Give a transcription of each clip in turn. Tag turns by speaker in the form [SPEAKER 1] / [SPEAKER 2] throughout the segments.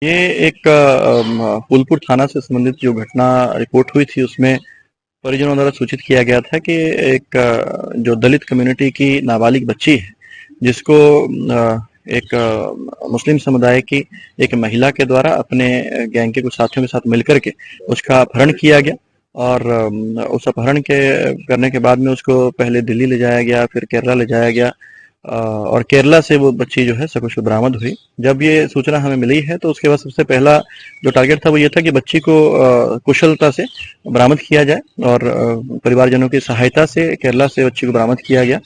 [SPEAKER 1] ये एक फूलपुर थाना से संबंधित जो घटना रिपोर्ट हुई थी उसमें परिजनों द्वारा सूचित किया गया था कि एक जो दलित कम्युनिटी की नाबालिग बच्ची है जिसको एक मुस्लिम समुदाय की एक महिला के द्वारा अपने गैंग के कुछ साथियों के साथ मिलकर के उसका अपहरण किया गया। और उस अपहरण के करने के बाद में उसको पहले दिल्ली ले जाया गया, फिर केरला ले जाया गया। और केरला से वो बच्ची जो है सकुशल बरामद हुई। जब ये सूचना हमें मिली है तो उसके बाद सबसे पहला जो टारगेट था वो ये था कि बच्ची को कुशलता से बरामद किया जाए। और परिवारजनों की सहायता से केरला से बच्ची को बरामद किया गया।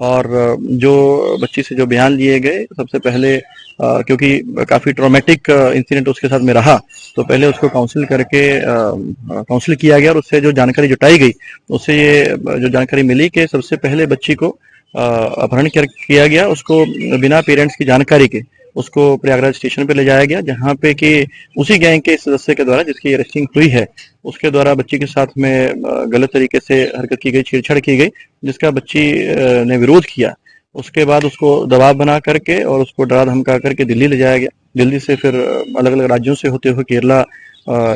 [SPEAKER 1] और जो बच्ची से जो बयान लिए गए सबसे पहले क्योंकि काफी ट्रॉमेटिक इंसिडेंट उसके साथ में रहा, तो पहले उसको काउंसिल करके काउंसिल किया गया और उससे जो जानकारी जुटाई गई उससे ये जो जानकारी मिली कि सबसे पहले बच्ची को अपहरण किया गया, उसको बिना पेरेंट्स की जानकारी के उसको प्रयागराज स्टेशन पे ले जाया गया, जहां पे कि उसी गैंग के सदस्य के द्वारा जिसकी अरेस्टिंग हुई है उसके द्वारा बच्ची के साथ में गलत तरीके से हरकत की गई, छेड़छाड़ की गई, जिसका बच्ची ने विरोध किया। उसके बाद उसको दबाव बना करके और उसको डरा धमका करके दिल्ली ले जाया गया। दिल्ली से फिर अलग अलग राज्यों से होते हुए केरला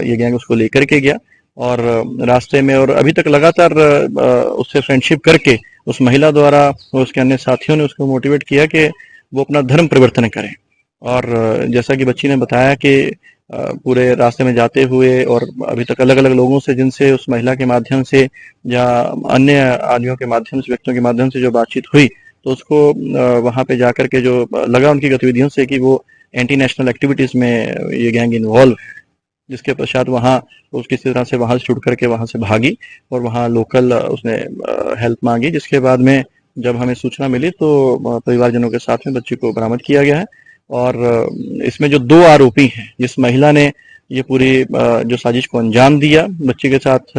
[SPEAKER 1] ये गैंग उसको लेकर के गया। और रास्ते में और अभी तक लगातार उससे फ्रेंडशिप करके उस महिला द्वारा और उसके अन्य साथियों ने उसको मोटिवेट किया कि वो अपना धर्म परिवर्तन करें। और जैसा कि बच्ची ने बताया कि पूरे रास्ते में जाते हुए और अभी तक अलग अलग लोगों से जिनसे उस महिला के माध्यम से या अन्य आदमियों के माध्यम से, व्यक्तियों के माध्यम से जो बातचीत हुई, तो उसको वहां पे जाकर के जो लगा उनकी गतिविधियों से कि वो एंटी नेशनल एक्टिविटीज में ये गैंग इन्वॉल्व, जिसके पश्चात वहाँ उस किसी तरह से वहां से छूट करके वहां से भागी और वहां लोकल उसने हेल्प मांगी, जिसके बाद में जब हमें सूचना मिली तो परिवारजनों के साथ में बच्ची को बरामद किया गया है। और इसमें जो दो आरोपी हैं, जिस महिला ने ये पूरी जो साजिश को अंजाम दिया, बच्ची के साथ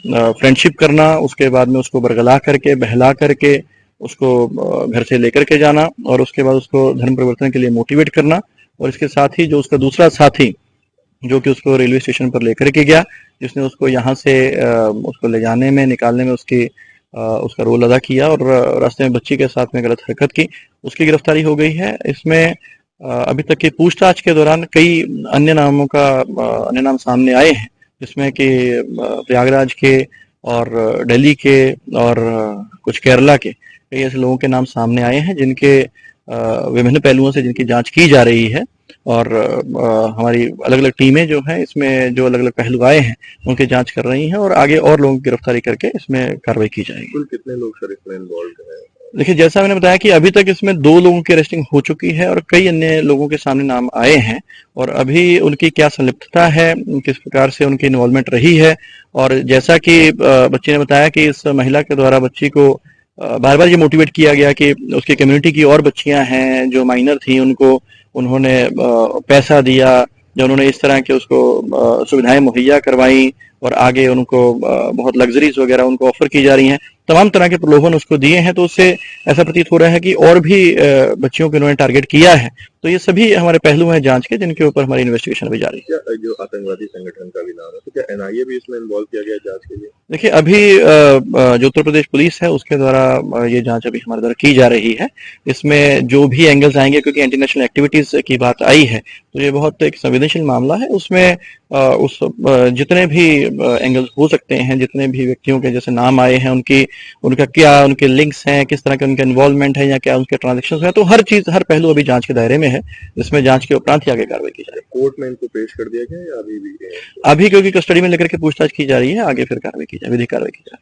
[SPEAKER 1] फ्रेंडशिप करना, उसके बाद में उसको बरगला करके बहला करके उसको घर से लेकर के जाना और उसके बाद उसको धर्म परिवर्तन के लिए मोटिवेट करना, और इसके साथ ही जो उसका दूसरा साथी जो कि उसको रेलवे स्टेशन पर लेकर के गया, जिसने उसको यहाँ से उसको ले जाने में, निकालने में उसका रोल अदा किया और रास्ते में बच्ची के साथ में गलत हरकत की, उसकी गिरफ्तारी हो गई है। इसमें अभी तक की पूछताछ के दौरान कई अन्य नाम सामने आए हैं, जिसमें कि प्रयागराज के और दिल्ली के और कुछ केरला के कई ऐसे लोगों के नाम सामने आए हैं जिनके विभिन्न पहलुओं से जिनकी जांच की जा रही है। और हमारी अलग अलग टीमें जो हैं इसमें जो अलग अलग पहलू आए हैं उनकी जांच कर रही हैं और आगे और लोगों की गिरफ्तारी करके इसमें कार्रवाई की जाएगी।
[SPEAKER 2] कुल कितने लोग सर इसमें इन्वॉल्व हैं?
[SPEAKER 1] देखिए, जैसा मैंने बताया कि अभी तक इसमें 2 लोगों की अरेस्टिंग हो चुकी है और कई अन्य लोगों के सामने नाम आए हैं, और अभी उनकी क्या संलिप्तता है, किस प्रकार से उनकी इन्वॉल्वमेंट रही है। और जैसा कि बच्ची ने बताया कि इस महिला के द्वारा बच्ची को बार बार ये मोटिवेट किया गया कि उसकी कम्युनिटी की और बच्चियां हैं जो माइनर थी, उनको उन्होंने पैसा दिया, या उन्होंने इस तरह के उसको सुविधाएं मुहैया करवाई और आगे उनको बहुत लग्जरीज वगैरह उनको ऑफर की जा रही हैं, तमाम तरह के प्रलोभन उसको दिए हैं। तो उससे ऐसा प्रतीत हो रहा है कि और भी बच्चियों को इन्होंने टारगेट किया है। तो ये सभी हमारे पहलू हैं जांच के, जिनके ऊपर हमारी इन्वेस्टिगेशन अभी जारी है।
[SPEAKER 2] क्या जो आतंकवादी संगठन का भी नाम है, तो क्या एनआईए भी इसमें इन्वॉल्व किया गया जांच के लिए?
[SPEAKER 1] देखिए, अभी जो उत्तर प्रदेश पुलिस है उसके द्वारा ये जांच अभी हमारे द्वारा की जा रही है। इसमें जो भी एंगल्स आएंगे, क्योंकि इंटरनेशनल एक्टिविटीज की बात आई है, तो ये बहुत एक संवेदनशील मामला है। उसमें जितने भी एंगल्स हो सकते हैं, जितने भी व्यक्तियों के जैसे नाम आए हैं, उनका क्या उनके लिंक्स हैं, किस तरह के उनका इन्वॉल्वमेंट है या क्या उनके ट्रांजेक्शन है, तो हर चीज, हर पहलू अभी जांच के दायरे में है, जिसमें जांच के उपरांत ही आगे कार्रवाई की जाएगी।
[SPEAKER 2] कोर्ट में इनको पेश कर दिया गया या अभी भी?
[SPEAKER 1] अभी क्योंकि कस्टडी में लेकर के पूछताछ की जा रही है, आगे फिर कार्रवाई की जाए, विधिक कार्रवाई की जाए।